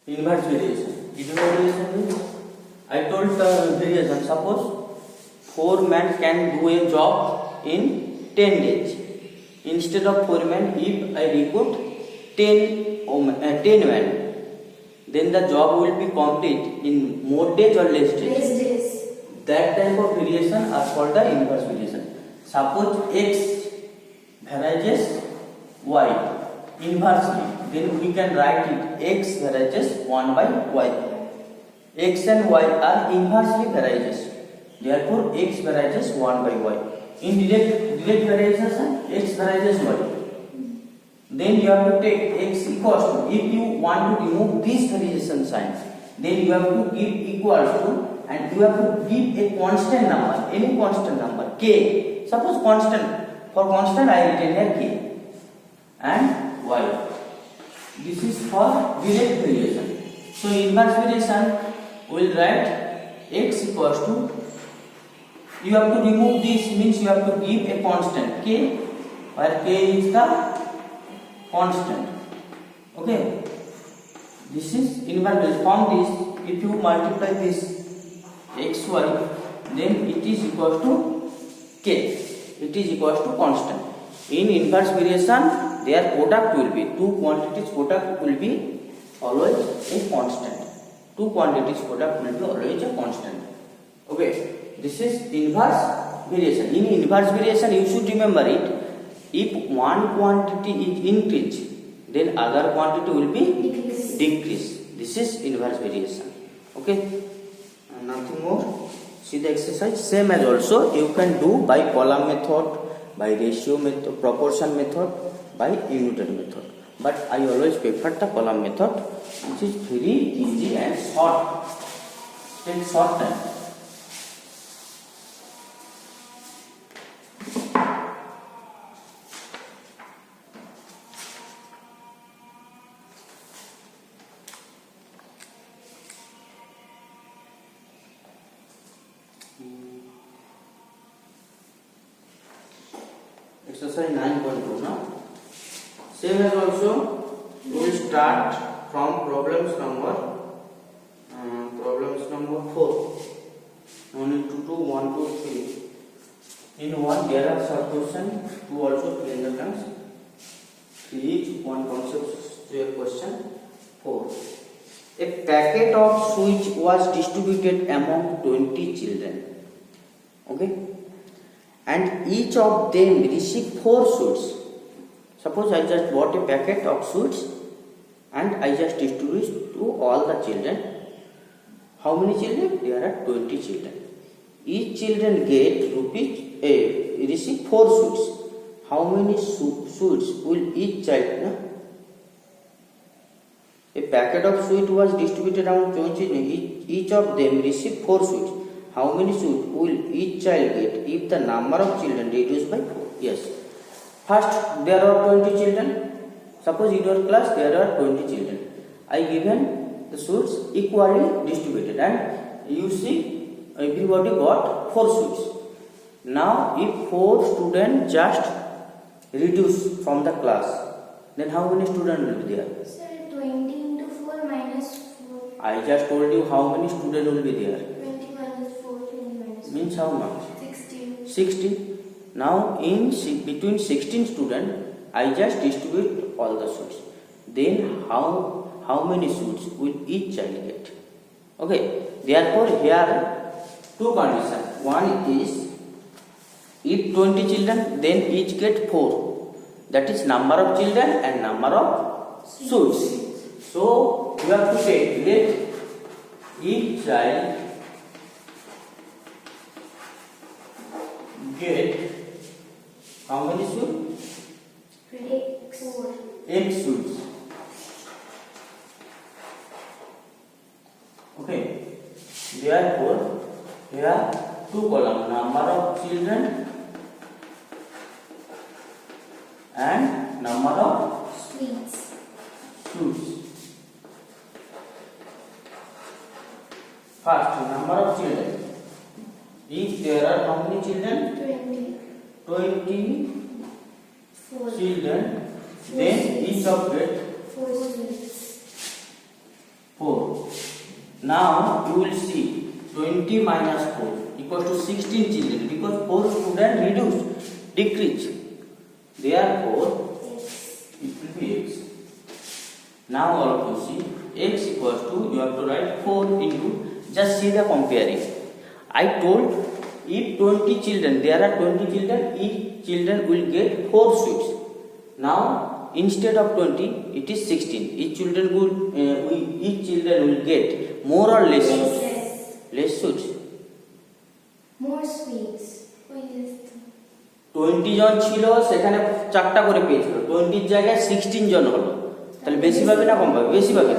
Inverse variation. Inverse variation means I told variation. Suppose 4 men can do a job in 10 days. Instead of 4 men, if I recruit 10 men, then the job will be complete in more days or less days. That type of variation are called the inverse variation. Suppose x varies y inversely, then we can write it x varies 1 by y. X and y are inversely varies. Therefore, x varies 1 by y. In direct variation, x varies y. Then you have to take x equals to, if you want to remove this variation sign, then you have to give equals to, and you have to give a constant number, any constant number, k. Suppose constant, for constant I written here k and y. This is for direct variation. So inverse variation we will write x equals to, you have to remove this, means you have to give a constant k, where k is the constant. Okay, this is inverse. From this, if you multiply this xy, then it is equals to k, it is equals to constant. In inverse variation, their product will be, two quantities product will be always a constant. Two quantities product will be always a constant. Okay, this is inverse variation. In inverse variation, you should remember it. If one quantity is increased, then other quantity will be decreased. This is inverse variation. Okay, and nothing more. See the exercise. Same as also you can do by column method, by ratio method, proportion method, by unitary method. But I always prefer the column method, which is very easy and short. Takes short time. Exercise 9.2 now. Same as also, we will start from problems number 4. Only 2, 1, 2, 3. In one there are sub question, 2 also 3 in the terms. 3 each, one concept to a question. 4. A packet of sweets was distributed among 20 children. Okay, and each of them received 4 sweets. Suppose I just bought a packet of sweets and I just distributed to all the children. How many children? There are 20 children. Each children get receive 4 sweets. How many sweets will each child? No? A packet of sweets was distributed among 20 children. Each of them received 4 sweets. How many sweets will each child get if the number of children reduced by 4? Yes. First, there are 20 children. Suppose in your class there are 20 children. I given the sweets equally distributed, and you see everybody got 4 sweets. Now, if 4 students just reduce from the class, then how many students will be there? Sir, 20 into 4 minus 4. I just told you how many students will be there. 20 minus 4, 20 minus 4. Means how much? 16. 16. Now in between 16 students, I just distribute all the sweets. Then how many sweets will each child get? Okay. Therefore here two conditions. One is, if 20 children, then each get 4. That is number of children and number of sweets. So you have to take, let each child get how many sweets? 4. 8 sweets. Okay. Therefore, here two columns, number of children and number of Sweets. sweets. First, number of children. If there are how many children? 20 4. children, then each of get 4 sweets. 4. Now you will see 20 minus 4 equals to 16 children because 4 students reduced, decrease. Therefore, it will be x. Now all of you see x equals to, you have to write 4 into, just see the comparing. I told if 20 children, there are 20 children, each children will get 4 sweets. Now instead of 20, it is 16. Each children will get more or less sweets? Less sweets. More sweets. 20 জন ছিল সেখানে 4টা করে পেয়েছিল, 20 জায়গায় 16 জন হলো, তাহলে বেশি পাবে না কম পাবে? বেশি পাবে।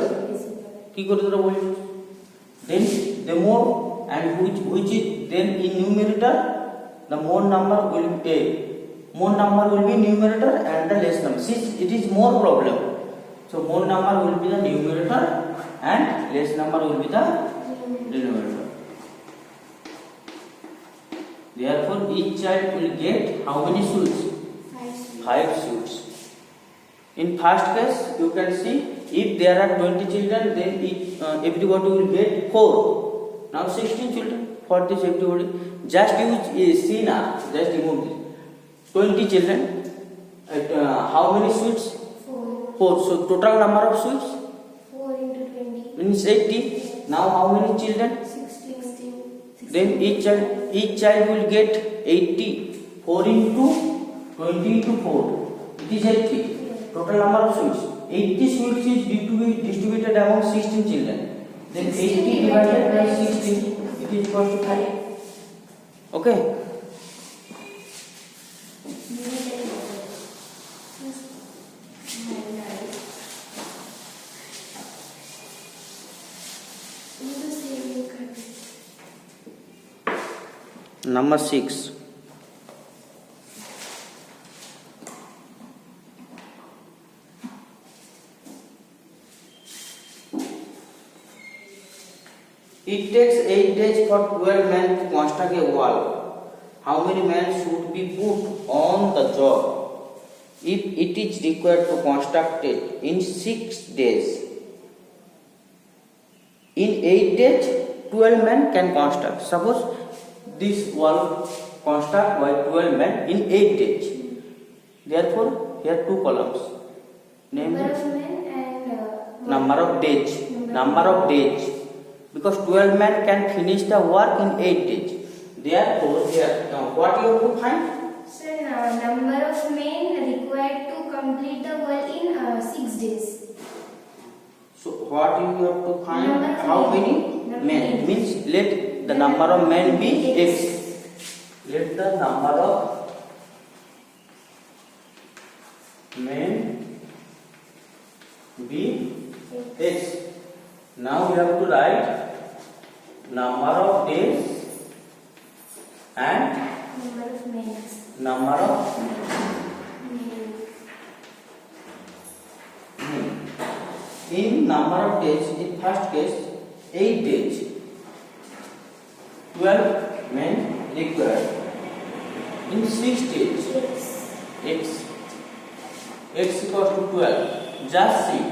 কি করে তোরা বলছিস? Then the more and which is then in numerator the more number will be numerator and the less number. Since it is more problem, so more number will be the numerator and less number will be the denominator. Therefore, each child will get how many sweets? 5 sweets. In first case, you can see if there are 20 children, then everybody will get 4. Now 16 children. For this everybody, just use see now. Just remove this. 20 children. How many sweets? 4. So total number of sweets? 4 into 20 means 80. Now how many children? 16. Then each child will get 80. 4 into 20 into 4. It is 80. Total number of sweets. 80 sweets is distributed among 16 children. Then 80 divided by 16, it is equal to 5. Okay. Number 6. It takes 8 days for 12 men to construct a wall. How many men should be put on the job if it is required to construct it in 6 days? In 8 days, 12 men can construct. Suppose this wall construct by 12 men in 8 days. Therefore, here 2 columns. Name Number of men and number of days. Number of days. Because 12 men can finish the work in 8 days. Therefore, here, what you have to find? Sir, number of men required to complete the work in 6 days. So, what you have to find? Number of How men. many Number men? of Means let the number of men be x. Let the number of men be x. Now we have to write number of days and Number of men. number of in number of days. In first case, 8 days. 12 men required. In 6 days, x equals to 12. Just see.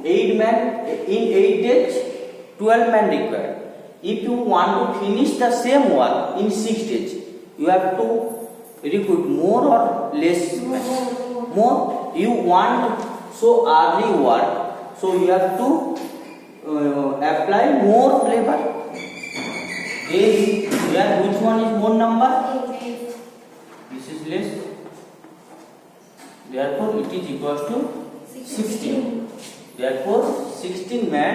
8 men in 8 days, 12 men required. If you want to finish the same work in 6 days, you have to recruit more or less men. More. You want so early work, so you have to apply more labor. Then which one is more number? This is less. Therefore, it is equals to 16. Therefore, 16 men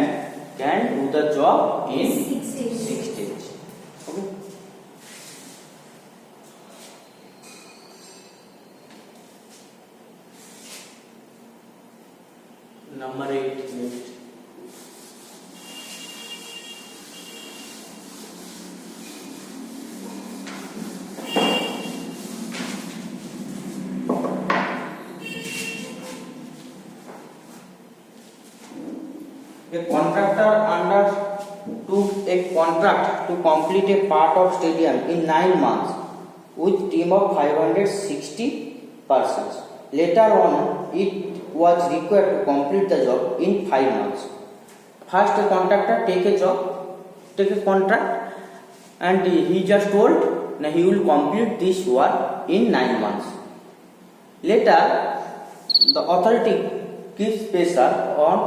can do the job in 6 days. Okay. Number 8 next. A contractor undertook a contract to complete a part of stadium in 9 months with team of 560 persons. Later on, it was required to complete the job in 5 months. First, a contractor take a contract, and he just told that he will complete this work in 9 months. Later, the authority gives pressure on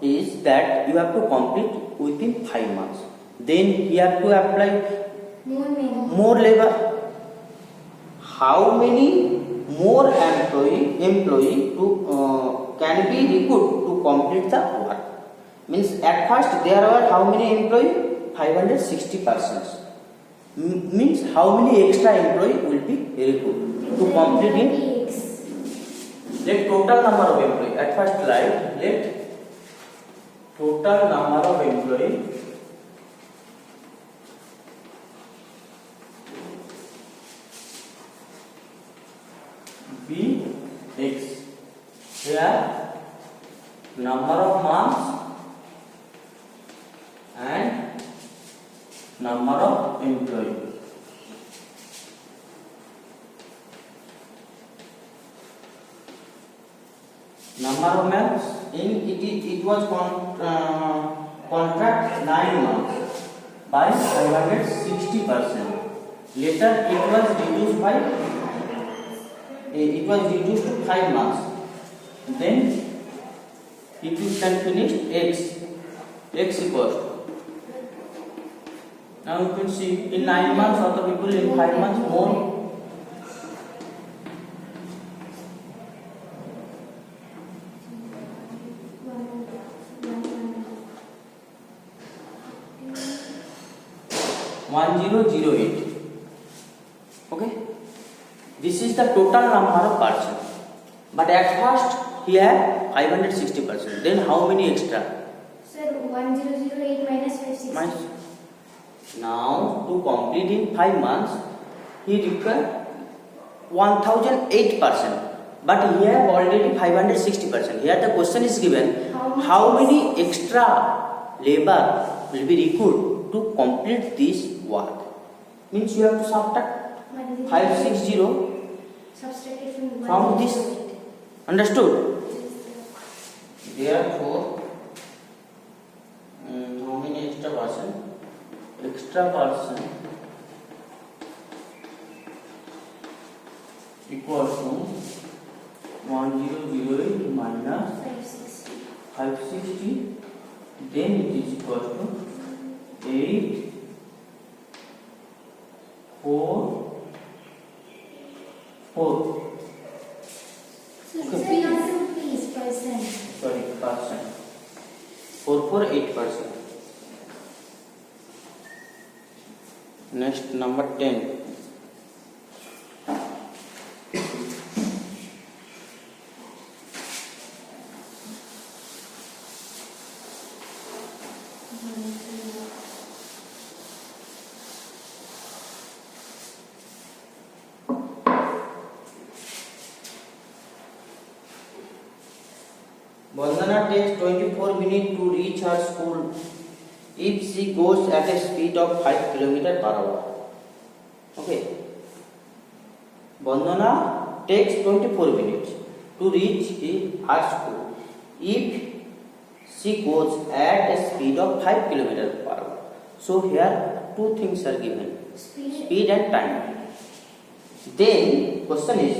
is that you have to complete within 5 months. Then he have to apply more labor. How many more employee to can be recruited to complete the work? Means at first there were how many employee? 560 persons. Means how many extra employee will be recruited to complete it? Let total number of employee. At first write let total number of employee be X. Here number of months and number of employee. Number of months in it was contract 9 months by 560%. Later it was reduced to 5 months. Then if you can finish x equals to, now you can see in 9 months other people, in 5 months more. Okay, this is the total number of person, but at first he had 560%. Then how many extra? Sir, 1008 minus 560. Now to complete in 5 months he required 1008%, but he have already 560%. Here the question is given, how many extra labor will be required to complete this work? Means you have to subtract 560 from this. Understood? Therefore, how many extra person? Extra person equals to 1008 minus 560. Then it is equals to 8 4 4. Sorry, percent. 448%. Next, number 10. Vandana takes 24 minutes to reach her school if she goes at a speed of 5 km per hour. Okay. Vandana takes 24 minutes to reach her school if she goes at a speed of 5 km per hour. So here two things are given, speed and time. Then question is,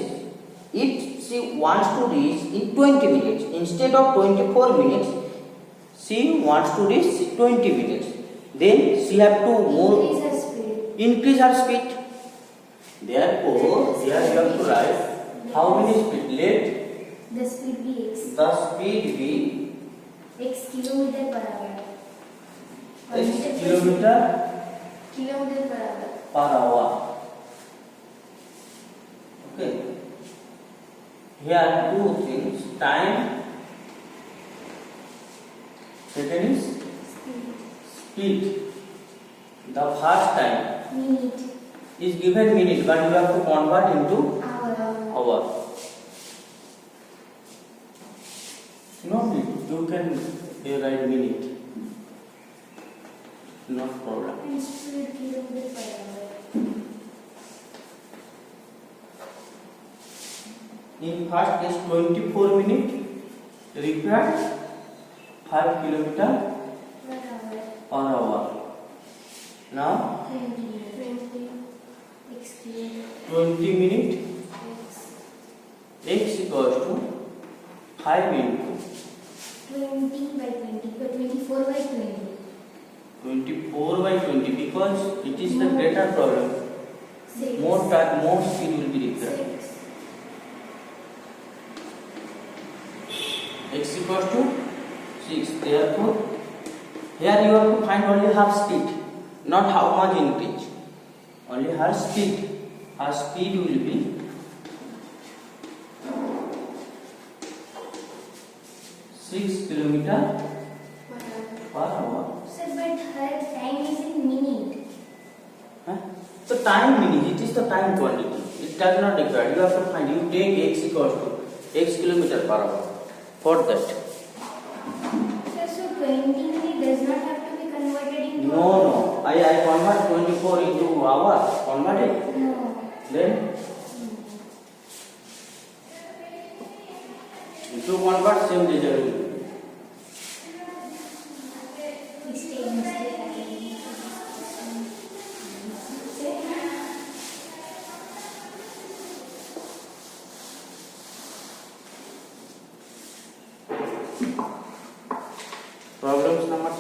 if she wants to reach in 20 minutes instead of 24 minutes, she wants to reach 20 minutes, then she have to increase her speed. Therefore here you have to write how many speed. Let the speed be x. The speed be x kilometer per hour. x kilometer per hour. Okay. Here two things, time, second is speed. The first time Minute. is given minute, but you have to convert into hour. No, you can write minute. No problem. And speed kilometer per hour. In first case 24 minutes, required 5 kilometer per hour. Now 20 minutes x equals to 5 into 20 by 20, 24 by 20. 24 by 20 because it is the greater problem. Six. More speed will be required. 6. X equals to 6. Therefore, here you have to find only her speed, not how much increase. Only her speed. Her speed will be 6 kilometer per hour. Sir, but her time is in minute. Huh? So time meaning it is the time quantity. It does not require. You have to find. You take x equals to x kilometer per hour. For that. Sir, so 20 minute does not have to be converted into. No. I convert 24 into hours. Convert it. No. Then if you convert same result will be. Mistake. Problems number 12.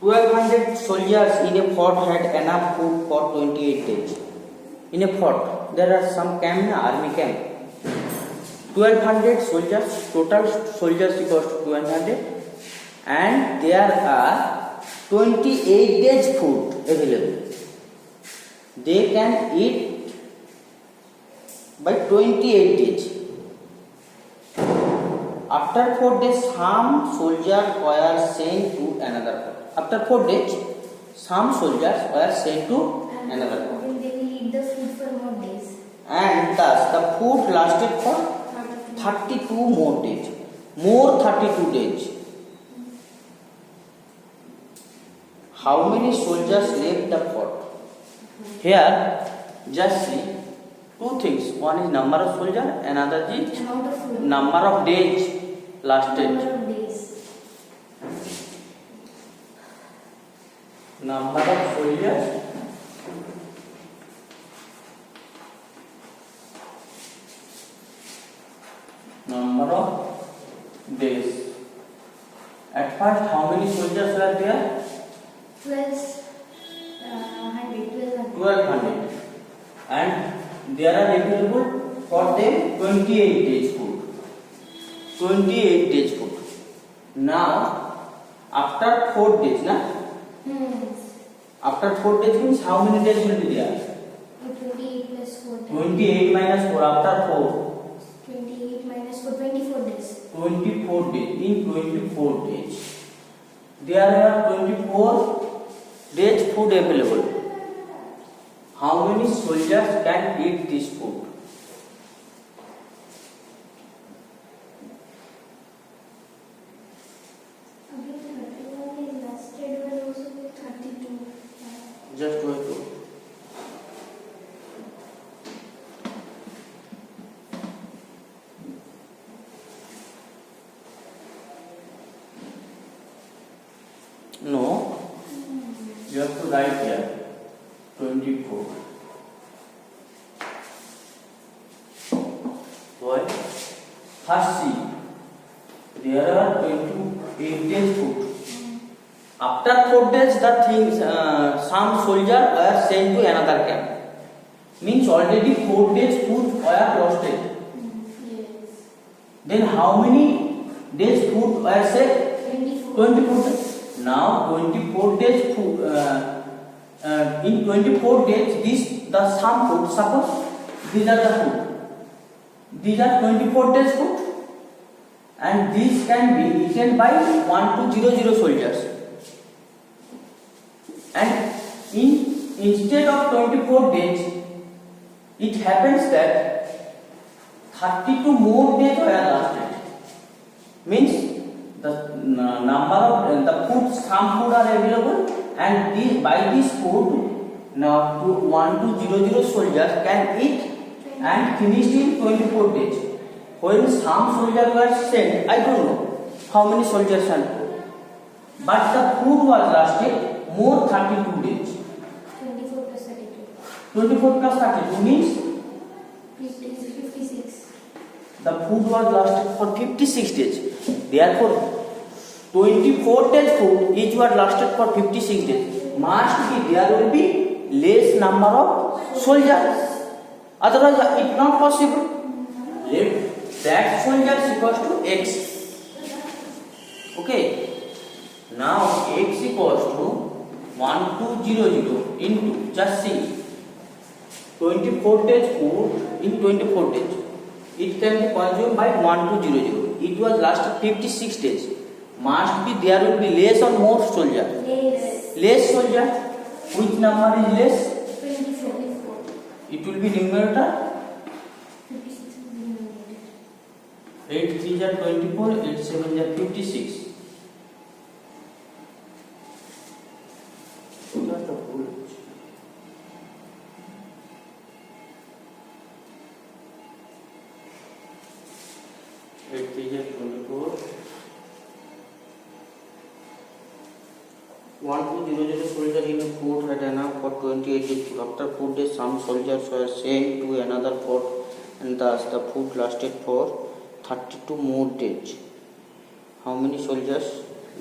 1200 soldiers in a fort had enough food for 28 days. In a fort, there are some camp, army camp. 1200 soldiers, total soldiers equals to 1200, and there are 28 days food available. They can eat by 28 days. After 4 days, some soldiers were sent to another fort. After 4 days, some soldiers were sent to another fort. Then they will eat the food for more days. And thus the food lasted for 32 more days. More 32 days. How many soldiers left the fort? Here, just see two things. One is number of soldiers, another is Amount of food. number of days lasted. Number of days. Number of soldiers, number of days. At first, how many soldiers were there? 1200. And there are available for them 28 days food. 28 days food. Now, after 4 days, after 4 days means how many days will be there? 28 plus 4. 28 minus 4 after 4. 28 minus 4, 24 days. 24 days. In 24 days, there are 24 days food available. How many soldiers can eat this food? Again, 31 is lasted will also be 32. Just wait. No, you have to write here 24. Why? First see, there are 28 days food. After 4 days, the things some soldiers were sent to another camp. Means already 4 days food were lost. Yes. Then how many days food were saved? 24. 24 days. Now 24 days food. In 24 days, some food. Suppose these are the food. These are 24 days food, and these can be eaten by 1200 soldiers. And instead of 24 days, it happens that 32 more days were lasted. Means the number of the food, some food are available, and by this food, now 1200 soldiers can eat and finished in 24 days. When some soldiers were sent, I don't know how many soldiers are put, but the food was lasted more 32 days. 24 plus 32. 24 plus 32 means 56. the food was lasted for 56 days. Therefore, 24 days food each was lasted for 56 days. Must be there will be less number of soldiers. Otherwise, it's not possible. Let that soldiers equals to x. Okay. Now x equals to 1200 into, just see, 24 days food in 24 days. It can be consumed by 1200. It was lasted 56 days. Must be there will be less or more soldier. Less soldier. Which number is less? 24. It will be numerator. 56 will be numerator. 8 3s are 24, 8 7s are 56. What the whole? 8 3s are 24. 1200 soldiers in a fort had enough for 28 days. After 4 days, some soldiers were sent to another fort, and thus the fort lasted for 32 more days. How many soldiers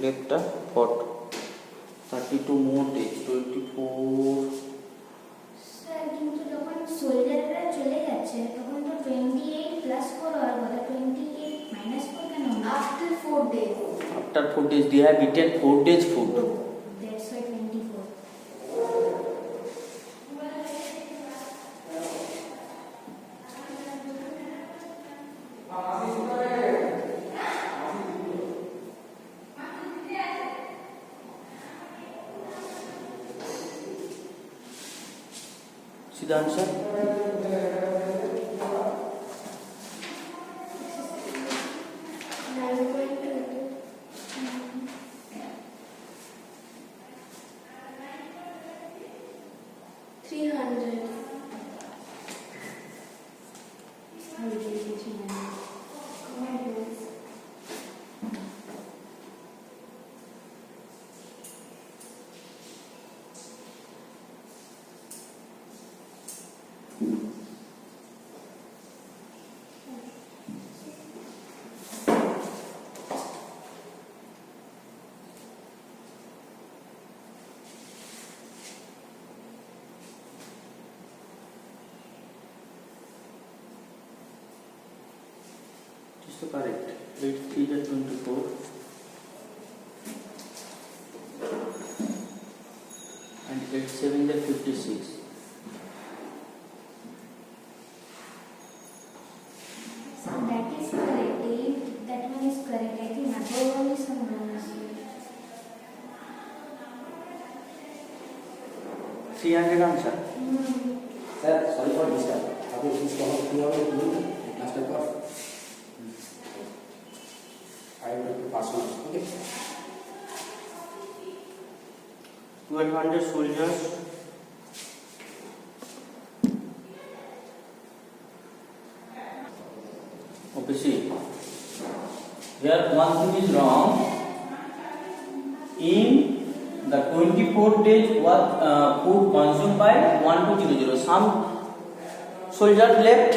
left the fort? 32 more days. 24. Sir কিন্তু যখন সোলজাররা চলে যাচ্ছে তখন তো 28 plus 4 হওয়ার কথা, 28 minus 4 কেন? After 4 days. After 4 days, they have eaten 4 days food. That's why 24। See the answer? So correct. 8 3s are 24. And 8 7s are 56. So that is correct. That one is correct. I think number one is some bonus. 300 answer. Sir, sorry for disturb. आपको इसको हम किया हुआ है class test पर I will pass on. Okay. 1200 soldiers. Okay, see. Here one thing is wrong. In the 24 days was food consumed by 1200. Some soldiers left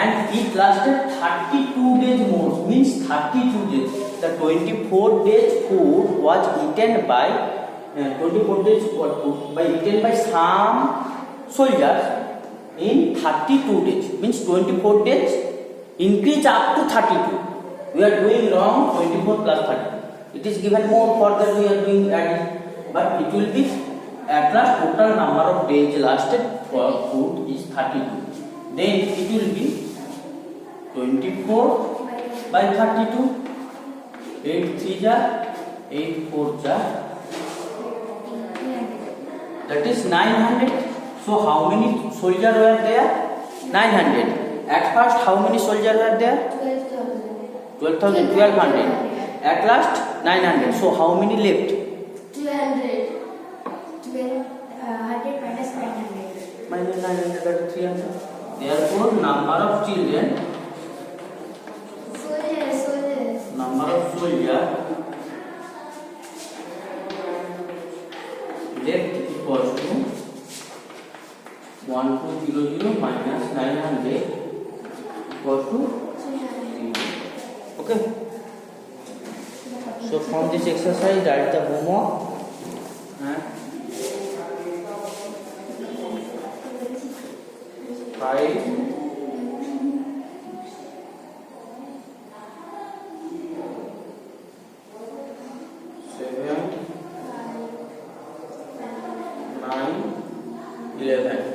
and it lasted 32 days more, means 32 days. The 24 days food was eaten by 24 days food by eaten by some soldiers in 32 days, means 24 days increase up to 32. We are doing wrong. 24 plus 30. It is given more, further we are doing adding, but it will be at last total number of days lasted for food is 32. Then it will be 24 by 32. 8 3s are 8 4s are, that is 900. So how many soldiers were there? 900. At first how many soldiers were there? 12,000. 1200. At last 900. So how many left? 1200. 1200 minus 900. Minus 900, that is 300. therefore number of children, soldiers. number of soldiers left equals to 1200 minus 900 equals to 300. Okay. So from this exercise, write the homework. Five, 7, 9, 11.